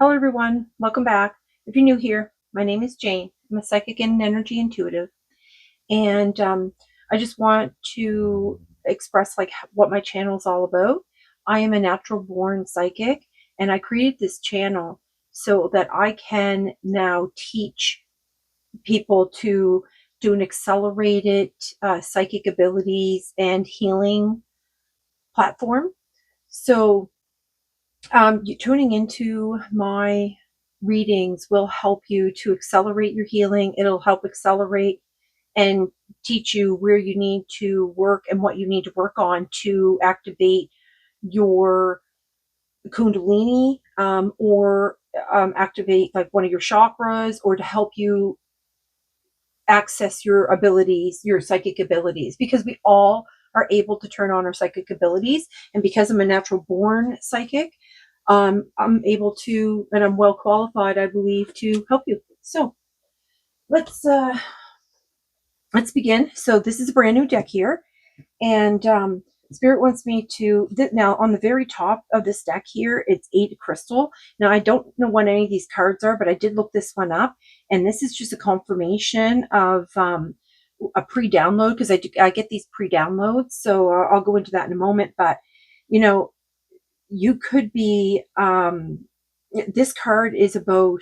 Hello, everyone. Welcome back. If you're new here, my name is Jane. I'm a psychic and energy intuitive, and I just want to express what my channel is all about. I am a natural born psychic, and I created this channel so that I can now teach people to do an accelerated psychic abilities and healing platform. So tuning into my readings will help you to accelerate your healing. It'll help accelerate and teach you where you need to work and what you need to work on to activate your kundalini, or activate like one of your chakras, or to help you access your abilities, your psychic abilities, because we all are able to turn on our psychic abilities. And because I'm a natural born psychic, I'm able to, and I'm well qualified, I believe, to help you. So let's begin. So this is a brand new deck here, and Spirit wants me to now on the very top of this deck here, it's 8 crystal. Now I don't know what any of these cards are, but I did look this one up, and this is just a confirmation of a pre-download, because I get these pre-downloads. So I'll go into that in a moment. But you know, you could be this card is about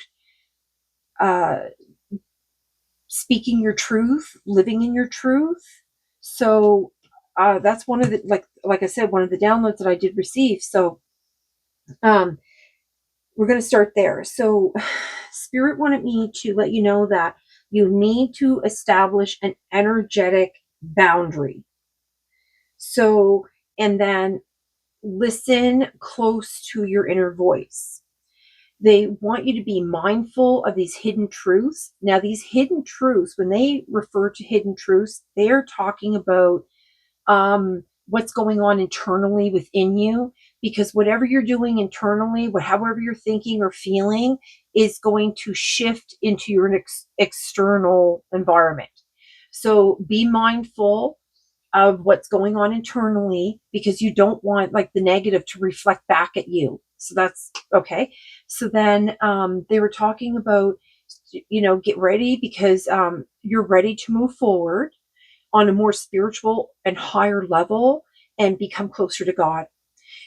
uh, speaking your truth, living in your truth. So that's one of the, like I said, one of the downloads that I did receive. So um, we're going to start there. So Spirit wanted me to let you know that you need to establish an energetic boundary. So, and then listen close to your inner voice. They want you to be mindful of these hidden truths. Now, these hidden truths, when they refer to hidden truths, they are talking about what's going on internally within you, because whatever you're doing internally, however you're thinking or feeling, is going to shift into your external environment. So be mindful of what's going on internally, because you don't want like the negative to reflect back at you. So that's okay. So then they were talking about, get ready, because you're ready to move forward on a more spiritual and higher level and become closer to God.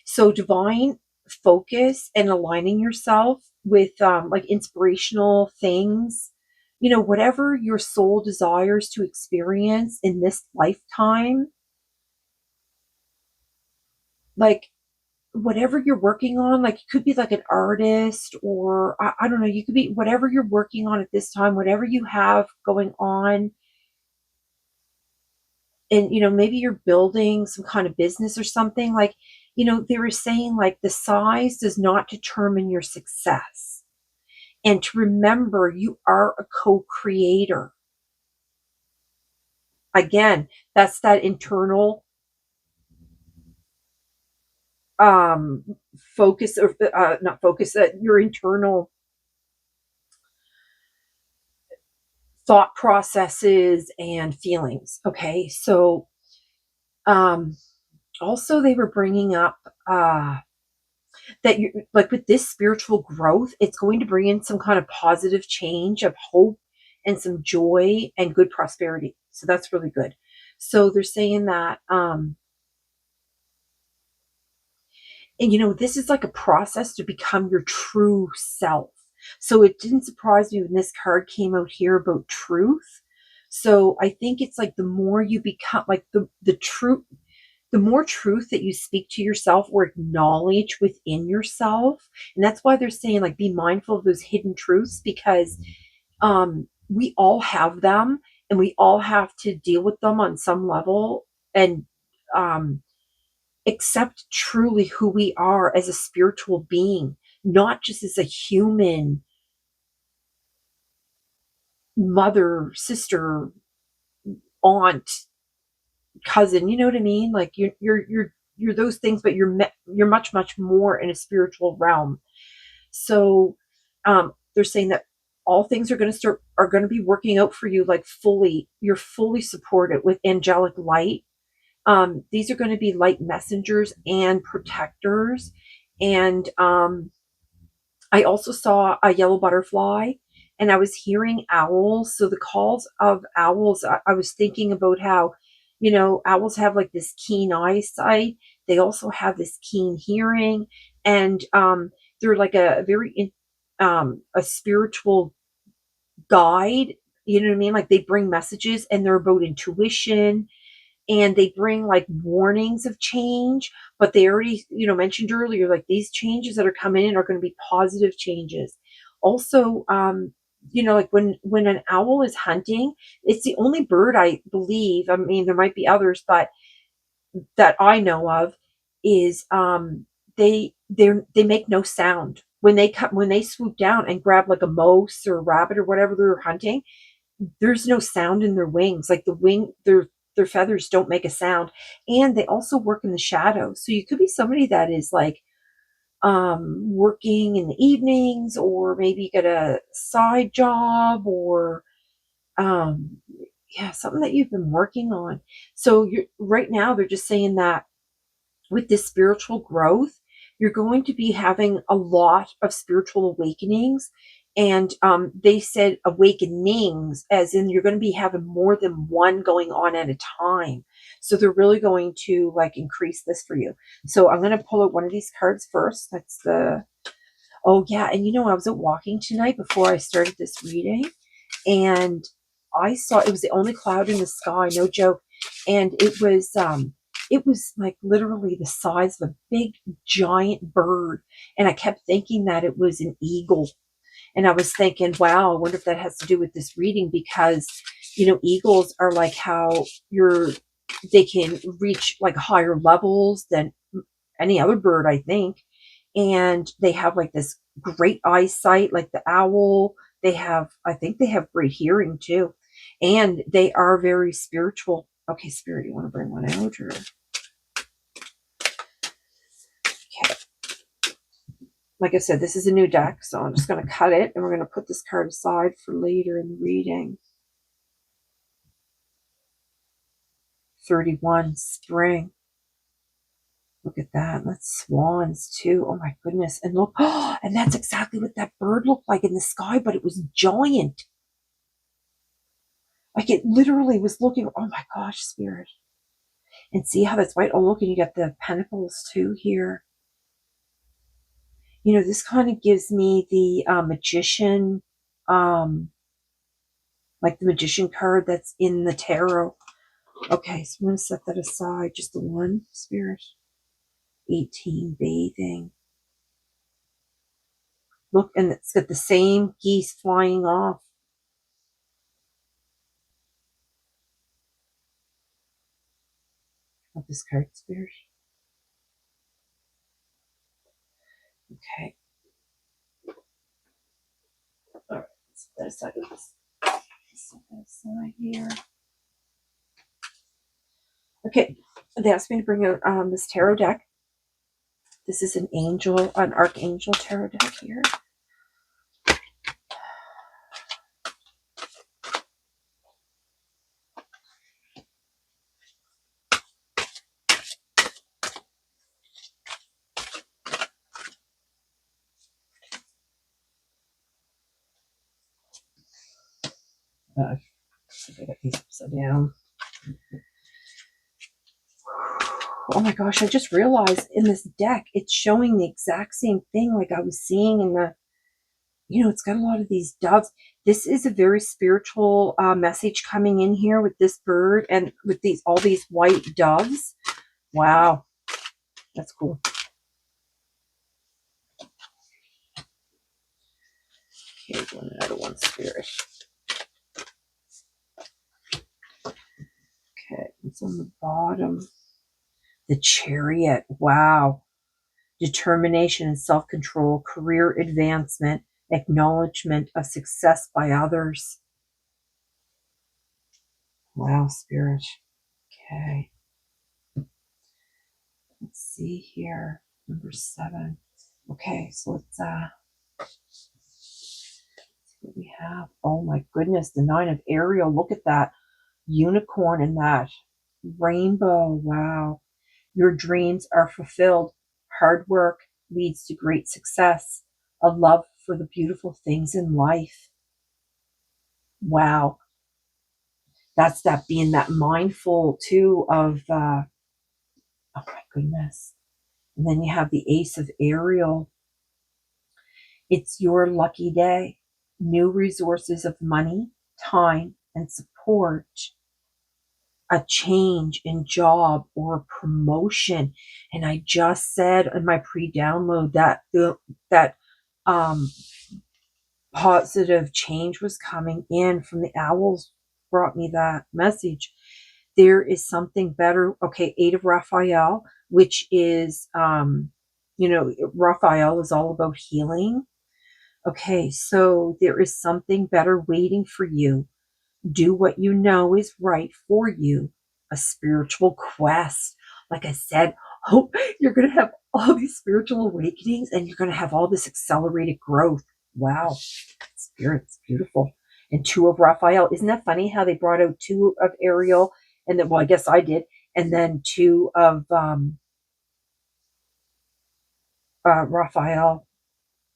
So divine focus and aligning yourself with like inspirational things, whatever your soul desires to experience in this lifetime, like whatever you're working on, like you could be like an artist, or I don't know, you could be whatever you're working on at this time, whatever you have going on. And maybe you're building some kind of business or something, like they were saying like the size does not determine your success, and to remember you are a co-creator. Again, that's that internal focus, or not focus, your internal thought processes and feelings. Okay, so also they were bringing up that you, like with this spiritual growth, it's going to bring in some kind of positive change of hope and some joy and good prosperity. So that's really good. So they're saying that and this is like a process to become your true self. So it didn't surprise me when this card came out here about truth. So I think it's like the more you become like the truth, the more truth that you speak to yourself or acknowledge within yourself. And that's why they're saying like be mindful of those hidden truths, because we all have them, and we all have to deal with them on some level, and accept truly who we are as a spiritual being, not just as a human mother, sister, aunt, cousin. You know what I mean? Like you're those things, but you're much more in a spiritual realm. So they're saying that all things are going to be working out for you, like fully. You're fully supported with angelic light. These are going to be light messengers and protectors, and I also saw a yellow butterfly, and I was hearing owls. So the calls of owls, I was thinking about how, owls have like this keen eyesight. They also have this keen hearing, and they're like a very a spiritual guide. You know what I mean? Like they bring messages, and they're about intuition, and they bring like warnings of change, but they already, mentioned earlier, like these changes that are coming in are going to be positive changes. Also, like when an owl is hunting, it's the only bird, I believe, I mean there might be others, but that I know of, is they make no sound when they come, when they swoop down and grab like a mouse or a rabbit or whatever they're hunting. There's no sound in their wings. Like their feathers don't make a sound. And they also work in the shadows. So you could be somebody that is like working in the evenings, or maybe get a side job, or um yeah, something that you've been working on. So you're right now, they're just saying that with this spiritual growth, you're going to be having a lot of spiritual awakenings. And they said awakenings, as in you're going to be having more than one going on at a time. So they're really going to like increase this for you. So I'm going to pull out one of these cards first. That's the, oh yeah. And I was out walking tonight before I started this reading, and I saw, it was the only cloud in the sky, no joke. And it was like literally the size of a big giant bird. And I kept thinking that it was an eagle. And I was thinking, wow, I wonder if that has to do with this reading, because eagles are like how they can reach like higher levels than any other bird, I think. And they have like this great eyesight, like the owl. I think they have great hearing too. And they are very spiritual. Okay, Spirit, you want to bring one out? Or okay. Like I said, this is a new deck, so I'm just going to cut it, and we're going to put this card aside for later in the reading. 31, spring. Look at that. That's swans too. Oh my goodness. And look, oh, and that's exactly what that bird looked like in the sky, but it was giant. Like it literally was looking, oh my gosh, Spirit. And see how that's white? Oh, look, and you got the pentacles too here. This kind of gives me the magician, um, like the magician card that's in the tarot. Okay, so I'm going to set that aside. Just the one, Spirit. 18, bathing. Look, and it's got the same geese flying off. Of this card, Spirit. Okay. All right, let's put that aside. Set that aside here. Okay, they asked me to bring out this tarot deck. This is an archangel tarot deck here. I got these upside down. Oh my gosh, I just realized in this deck, it's showing the exact same thing like I was seeing in the, it's got a lot of these doves. This is a very spiritual message coming in here with this bird and with all these white doves. Wow, that's cool. Okay, another one, Spirit. Okay, it's on the bottom. The Chariot. Wow. Determination and self-control, career advancement, acknowledgement of success by others. Wow, Spirit. Okay. Let's see here. Number 7. Okay, so let's see what we have. Oh my goodness, the 9 of Ariel. Look at that unicorn and that rainbow. Wow. Your dreams are fulfilled. Hard work leads to great success. a love for the beautiful things in life. Wow. That's that being that mindful too of, oh my goodness. And then you have the Ace of Ariel. It's your lucky day. New resources of money, time, and support. A change in job or promotion. And I just said in my pre-download that that um, positive change was coming in from the owls. Brought me that message. There is something better. Okay, Eight of Raphael, which is Raphael is all about healing. Okay, so there is something better waiting for you. Do what you know is right for you. A spiritual quest. Like I said, hope you're going to have all these spiritual awakenings and you're going to have all this accelerated growth. Wow. Spirit's beautiful. And Two of Raphael. Isn't that funny how they brought out Two of Ariel and then, well, I guess I did. And then Two of Raphael.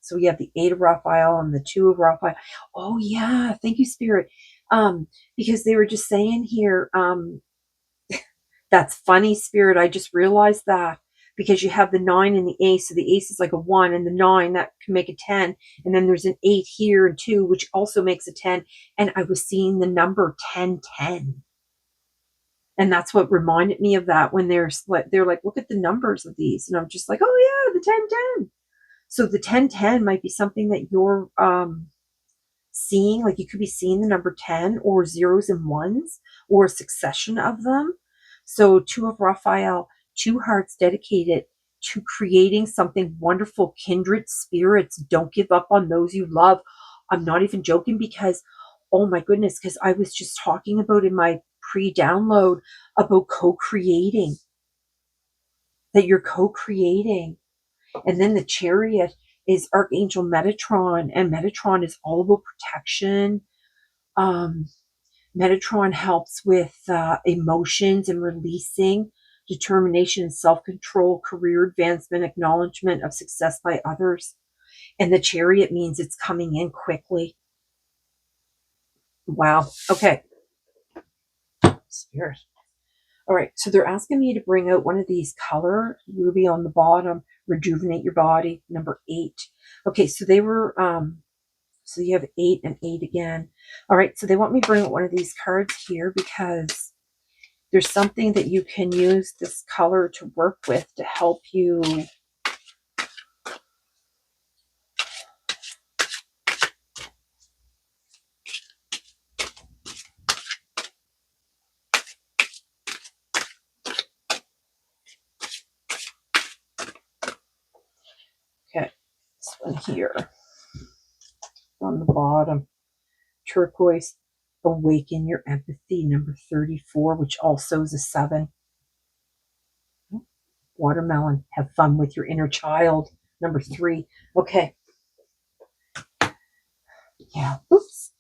So we have the Eight of Raphael and the Two of Raphael. Oh yeah, thank you, Spirit. Because they were just saying here, that's funny, Spirit. I just realized that because you have the 9 and the Ace. So the Ace is like a 1 and the 9 that can make a 10. And then there's an 8 here and 2, which also makes a 10. And I was seeing the number 1010. And that's what reminded me of that when they're like, look at the numbers of these. And I'm just like, oh yeah, the 1010. So the 1010 might be something that you're seeing, like you could be seeing the number 10 or zeros and ones or a succession of them. So Two of Raphael, two hearts dedicated to creating something wonderful. Kindred spirits, don't give up on those you love. I'm not even joking because, oh my goodness, because I was just talking about in my pre-download about co-creating, that you're co-creating. And then the Chariot is Archangel Metatron, and Metatron is all about protection. Metatron helps with emotions and releasing, determination and self-control, career advancement, acknowledgement of success by others. And the Chariot means it's coming in quickly. Wow. Okay. Spirit. All right. So they're asking me to bring out one of these color, ruby on the bottom, rejuvenate your body, number 8. Okay. So they were, so you have 8 and 8 again. All right. So they want me to bring out one of these cards here because there's something that you can use this color to work with to help you. Okay, this one here on the bottom, turquoise, awaken your empathy, number 34, which also is a 7. Watermelon, have fun with your inner child, number 3. Okay. Yeah. Oops.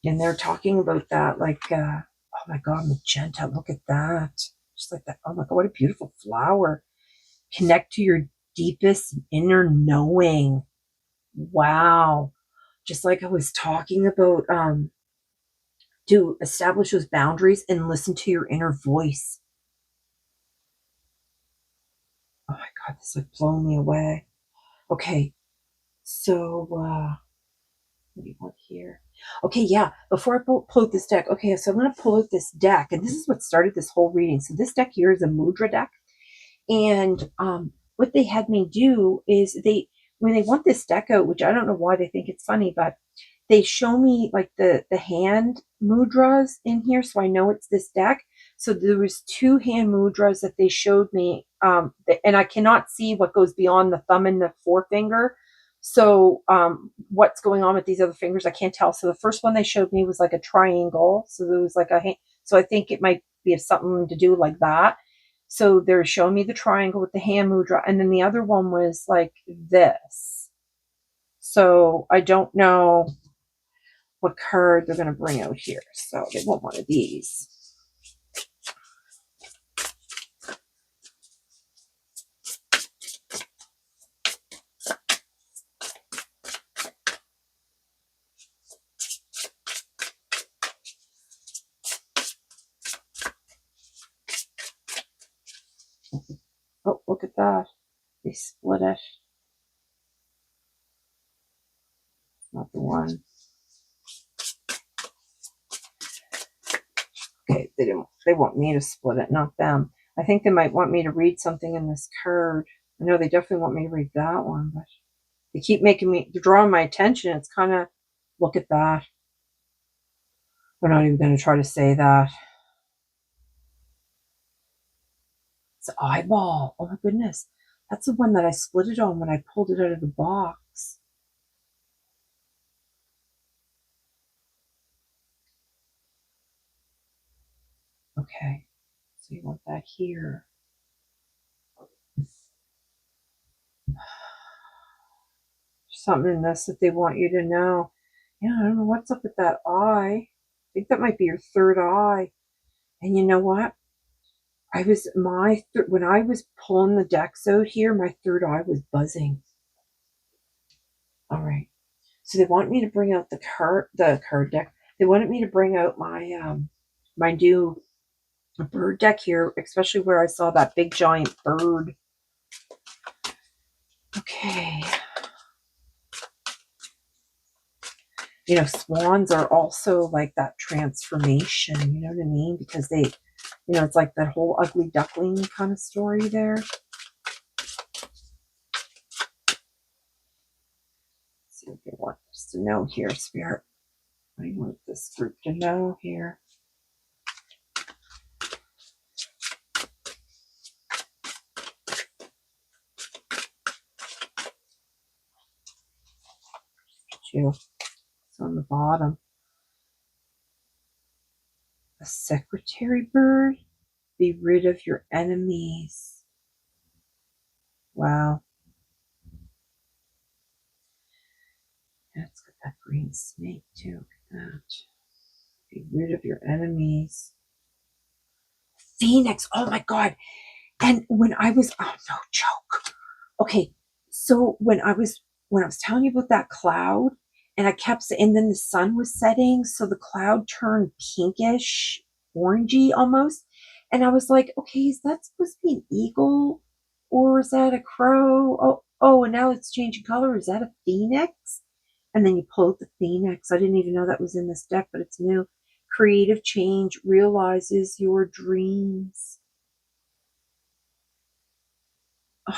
And they're talking about that, like, oh my God, magenta, look at that. Just like that. Oh my God, what a beautiful flower. Connect to your deepest inner knowing. Wow. Just like I was talking about, to establish those boundaries and listen to your inner voice. Oh my God, this like blown me away. Okay. So, what do you want here? Okay, yeah. Before I pull out this deck, okay, so I'm going to pull out this deck, and this is what started this whole reading. So this deck here is a mudra deck, and what they had me do is when they want this deck out, which I don't know why they think it's funny, but they show me like the hand mudras in here, so I know it's this deck. So there was 2 hand mudras that they showed me, and I cannot see what goes beyond the thumb and the forefinger. So what's going on with these other fingers, I can't tell. So the first one they showed me was like a triangle. So there was like a hand. So I think it might be something to do like that. So they're showing me the triangle with the hand mudra, and then the other one was like this. So I don't know what card they're going to bring out here. So they want one of these. Look at that. They split it. Not the one. Okay, they want me to split it, not them. I think they might want me to read something in this card. I know they definitely want me to read that one, but they keep drawing my attention. It's kind of, look at that. We're not even going to try to say that. It's an eyeball. Oh my goodness. That's the one that I split it on when I pulled it out of the box. Okay. So you want that here. Something in this that they want you to know. Yeah, I don't know what's up with that eye. I think that might be your third eye. And you know what? When I was pulling the decks out here, my third eye was buzzing. All right. So they want me to bring out the card deck. They wanted me to bring out my new bird deck here, especially where I saw that big giant bird. Okay. You know, swans are also like that transformation, you know what I mean? Because they, you know, it's like that whole ugly duckling kind of story there. Let's see what they want us to know here, Spirit. What do you want this group to know here? It's on the bottom. A secretary bird. Be rid of your enemies. Wow. Yeah, it's got that green snake too. Look at that. Be rid of your enemies. Phoenix. Oh my God. And when I was, oh no joke. Okay. So when I was telling you about that cloud, and I kept saying, and then the sun was setting, so the cloud turned pinkish, orangey almost. And I was like, okay, is that supposed to be an eagle? Or is that a crow? Oh, and now it's changing color. Is that a phoenix? And then you pull out the phoenix. I didn't even know that was in this deck, but it's new. Creative change realizes your dreams. Oh,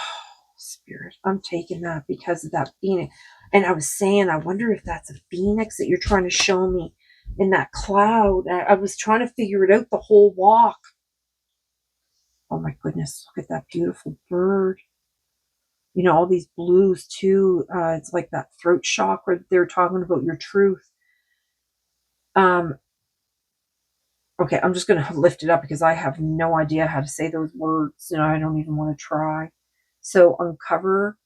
Spirit, I'm taking that because of that phoenix. And I was saying, I wonder if that's a phoenix that you're trying to show me in that cloud. I was trying to figure it out the whole walk. Oh my goodness, look at that beautiful bird. You know, all these blues too. It's like that throat chakra that they're talking about, your truth. Okay, I'm just going to lift it up because I have no idea how to say those words. You know, I don't even want to try. So uncover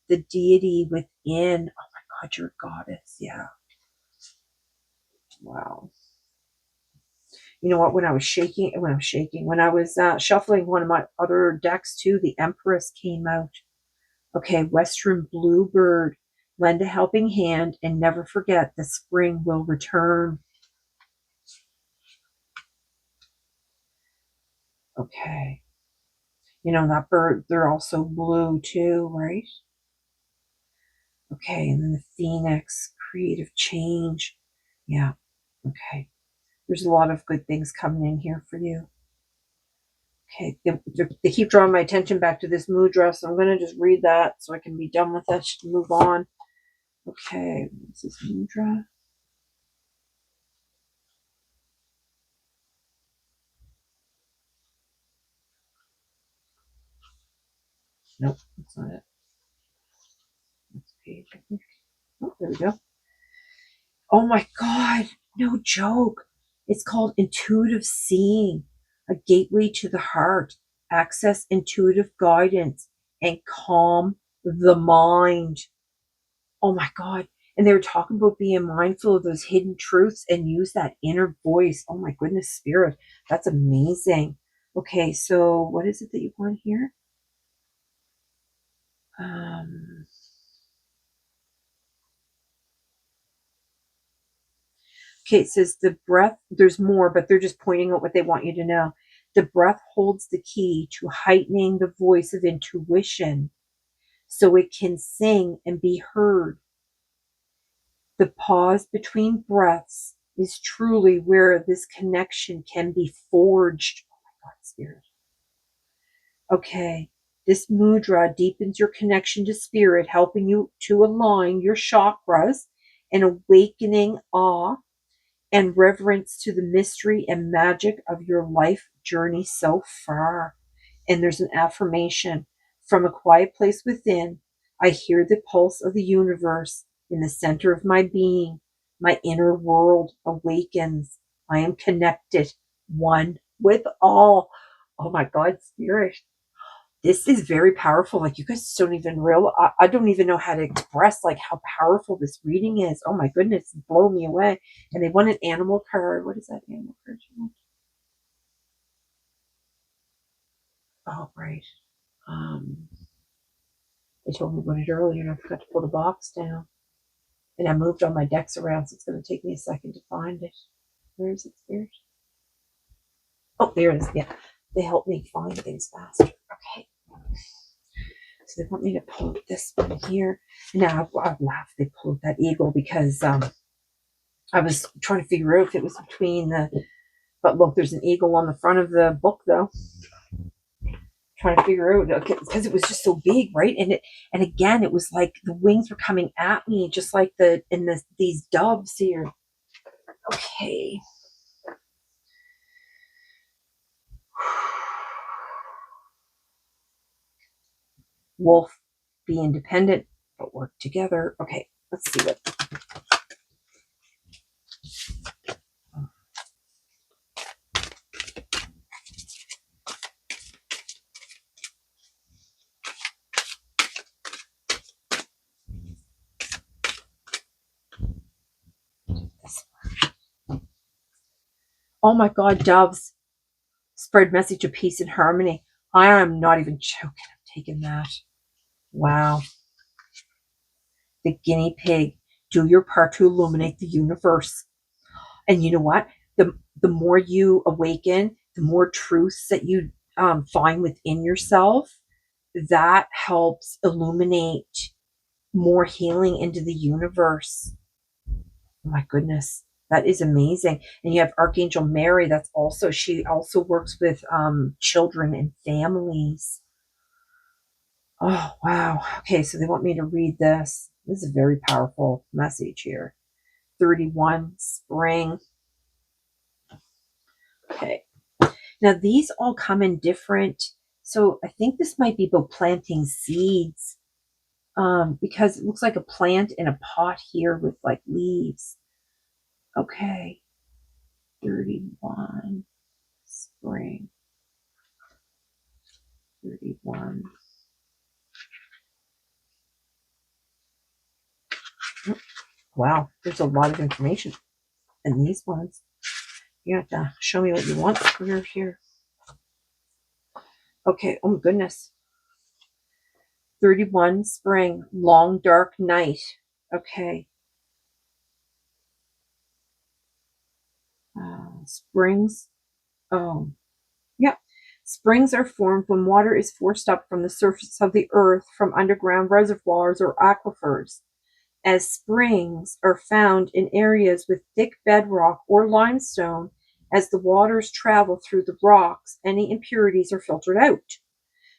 the deity within. Oh my God, you're a goddess. Yeah. Wow. You know what? When I was shuffling one of my other decks too, the Empress came out. Okay, Western Bluebird. Lend a helping hand and never forget the spring will return. Okay. You know, that bird, they're also blue too, right? Okay, and then the Phoenix, creative change. Yeah, okay. There's a lot of good things coming in here for you. Okay, they keep drawing my attention back to this mudra, so I'm going to just read that so I can be done with it, move on. Okay, what's this mudra? Nope, that's not it. Next page, I think. Oh, there we go. Oh my God, no joke. It's called intuitive seeing, a gateway to the heart, access intuitive guidance, and calm the mind. Oh my God. And they were talking about being mindful of those hidden truths and use that inner voice. Oh my goodness, Spirit. That's amazing. Okay, so what is it that you want here? Okay, it says the breath, there's more, but they're just pointing out what they want you to know. The breath holds the key to heightening the voice of intuition so it can sing and be heard. The pause between breaths is truly where this connection can be forged. Oh my God, Spirit. Okay, this mudra deepens your connection to Spirit, helping you to align your chakras and awakening awe and reverence to the mystery and magic of your life journey so far. And there's an affirmation: from a quiet place within, I hear the pulse of the universe in the center of my being. My inner world awakens. I am connected, one with all. Oh my God, Spirit. This is very powerful. Like, you guys don't even realize, I don't even know how to express like how powerful this reading is. Oh my goodness, it's blown me away. And they want an animal card. What is that animal card you want? Oh, right. They told me about it earlier and I forgot to pull the box down. And I moved all my decks around, so it's going to take me a second to find it. Where is it, Spirit? Oh, there it is. Yeah. They help me find things faster. Okay. So they want me to pull this one here. Now, I laughed. They pulled that eagle because I was trying to figure out if it was between the... But look, there's an eagle on the front of the book, though. Trying to figure out, okay, because it was just so big, right? And again, it was like the wings were coming at me, just like these doves here. Okay. Wolf, be independent, but work together. Okay, let's see what. Oh my God, doves spread message of peace and harmony. I am not even joking. I'm taking that. Wow. The guinea pig, do your part to illuminate the universe. And you know what? The more you awaken, the more truths that you find within yourself, that helps illuminate more healing into the universe. Oh my goodness, that is amazing. And you have Archangel Mary. She also works with children and families. Oh, wow. Okay, so they want me to read this. This is a very powerful message here. 31, spring. Okay. Now, these all come in different. So I think this might be about planting seeds, because it looks like a plant in a pot here with like leaves. Okay. 31, spring. 31. Wow, there's a lot of information in these ones. You have to show me what you want here. Okay, oh my goodness. 31, spring, long dark night. Okay. Springs. Oh, yeah. Springs are formed when water is forced up from the surface of the earth from underground reservoirs or aquifers. As springs are found in areas with thick bedrock or limestone, as the waters travel through the rocks, any impurities are filtered out.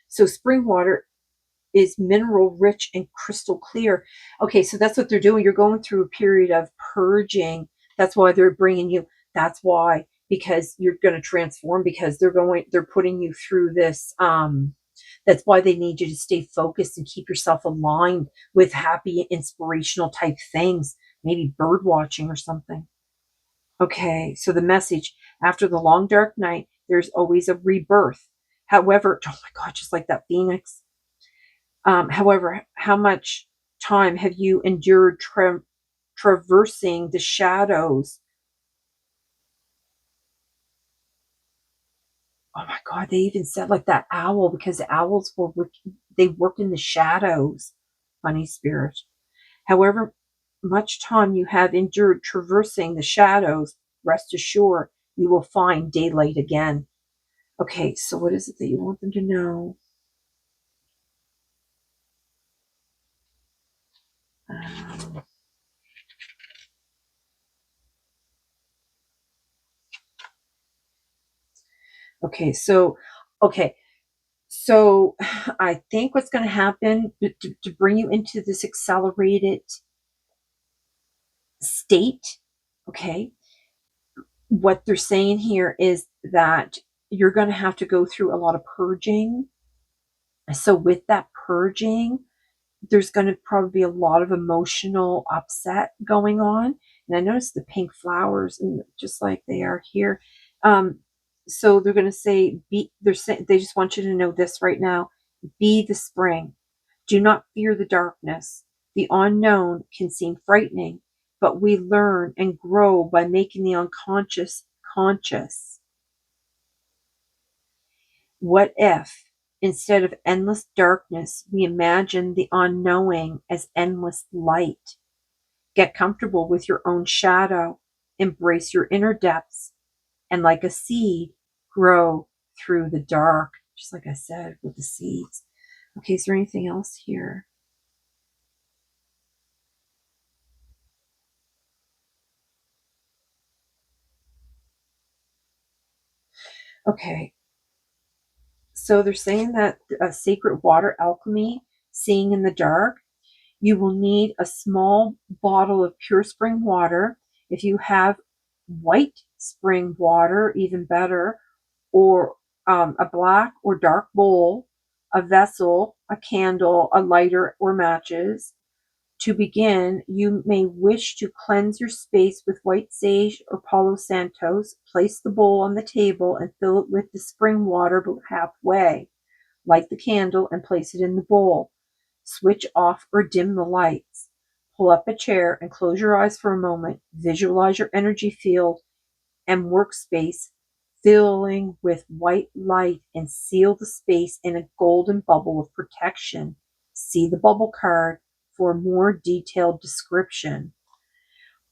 So spring water is mineral rich and crystal clear. Okay, so that's what they're doing. You're going through a period of purging. That's why they're bringing you. That's why, because you're going to transform, because they're putting you through this. That's why they need you to stay focused and keep yourself aligned with happy, inspirational type things, maybe bird watching or something. Okay, so the message: after the long dark night, there's always a rebirth. However, oh my God, just like that phoenix. However, how much time have you endured traversing the shadows? Oh my God, they even said like that owl, because the owls they work in the shadows, funny spirit. However much time you have endured traversing the shadows, rest assured you will find daylight again. Okay, so what is it that you want them to know? Um, okay, so okay, so I think what's going to happen to bring you into this accelerated state, okay, what they're saying here is that you're going to have to go through a lot of purging. So with that purging, there's going to probably be a lot of emotional upset going on. And I noticed the pink flowers, and just like they are here. Um, so they're going to say, they're saying, they just want you to know this right now: be the spring. Do not fear the darkness. The unknown can seem frightening, but we learn and grow by making the unconscious conscious. What if, instead of endless darkness, we imagine the unknowing as endless light? Get comfortable with your own shadow, embrace your inner depths, and like a seed, grow through the dark. Just like I said with the seeds. Okay, is there anything else here? Okay, so they're saying that sacred water alchemy, seeing in the dark, you will need a small bottle of pure spring water. If you have white spring water, even better, or a black or dark bowl, a vessel, a candle, a lighter, or matches. To begin, you may wish to cleanse your space with white sage or Palo Santos. Place the bowl on the table and fill it with the spring water about halfway. Light the candle and place it in the bowl. Switch off or dim the lights. Pull up a chair and close your eyes for a moment. Visualize your energy field and workspace filling with white light, and seal the space in a golden bubble of protection. See the bubble card for a more detailed description.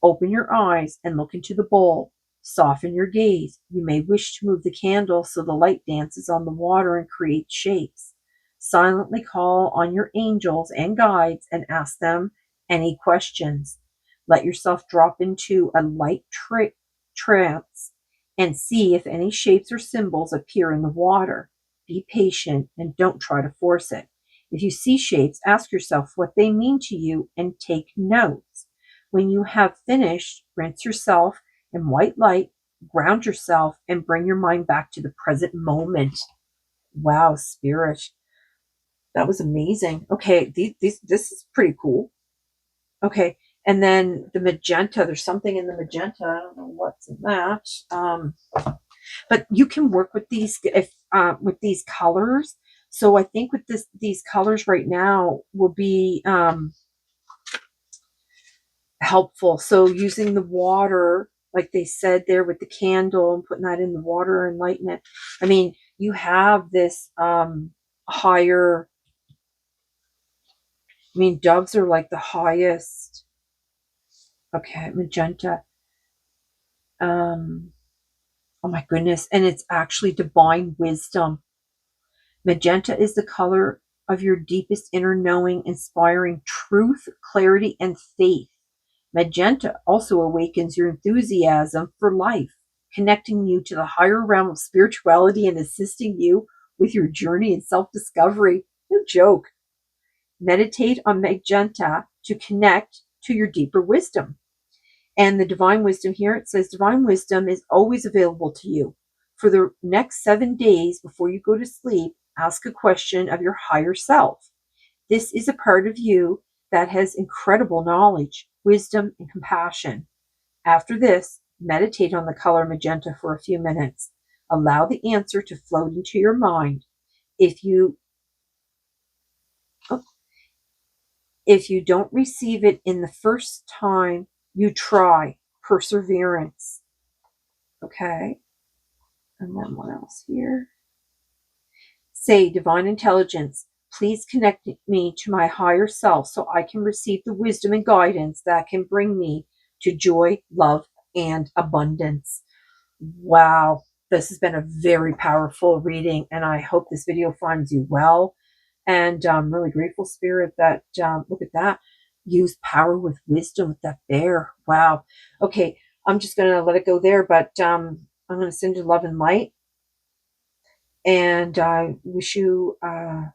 Open your eyes and look into the bowl. Soften your gaze. You may wish to move the candle so the light dances on the water and creates shapes. Silently call on your angels and guides and ask them any questions. Let yourself drop into a light trance and see if any shapes or symbols appear in the water. Be patient and don't try to force it. If you see shapes, ask yourself what they mean to you and take notes. When you have finished, rinse yourself in white light, ground yourself, and bring your mind back to the present moment. Wow, spirit. That was amazing. Okay, this is pretty cool. Okay, and then the magenta, there's something in the magenta. I don't know what's in that. But you can work with these if with these colors. So I think with these colors right now will be helpful. So using the water, like they said there with the candle, and putting that in the water and lighting it. I mean, you have this higher. I mean, doves are like the highest. Okay, magenta. Um, oh my goodness, and it's actually divine wisdom. Magenta is the color of your deepest inner knowing, inspiring truth, clarity, and faith. Magenta also awakens your enthusiasm for life, connecting you to the higher realm of spirituality and assisting you with your journey in self discovery. No joke. Meditate on magenta to connect to your deeper wisdom. And the divine wisdom here, it says divine wisdom is always available to you. For the next 7 days before you go to sleep, ask a question of your higher self. This is a part of you that has incredible knowledge, wisdom, and compassion. After this, meditate on the color magenta for a few minutes. Allow the answer to float into your mind. If you if you don't receive it in the first time you try, perseverance. Okay. And then what else here? Say, divine intelligence, please connect me to my higher self so I can receive the wisdom and guidance that can bring me to joy, love, and abundance. Wow. this has been a very powerful reading, and I hope this video finds you well. And I'm really grateful, Spirit, that look at that. Use power with wisdom with that bear. Wow. Okay, I'm just going to let it go there, but I'm going to send you love and light. And I wish you, oh my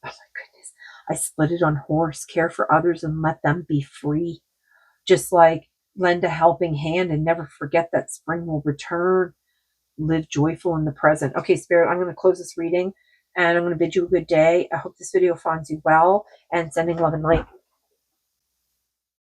goodness, I split it on horse. Care for others and let them be free. Just like lend a helping hand and never forget that spring will return. Live joyful in the present. Okay, Spirit, I'm going to close this reading and I'm going to bid you a good day. I hope this video finds you well, and sending love and light.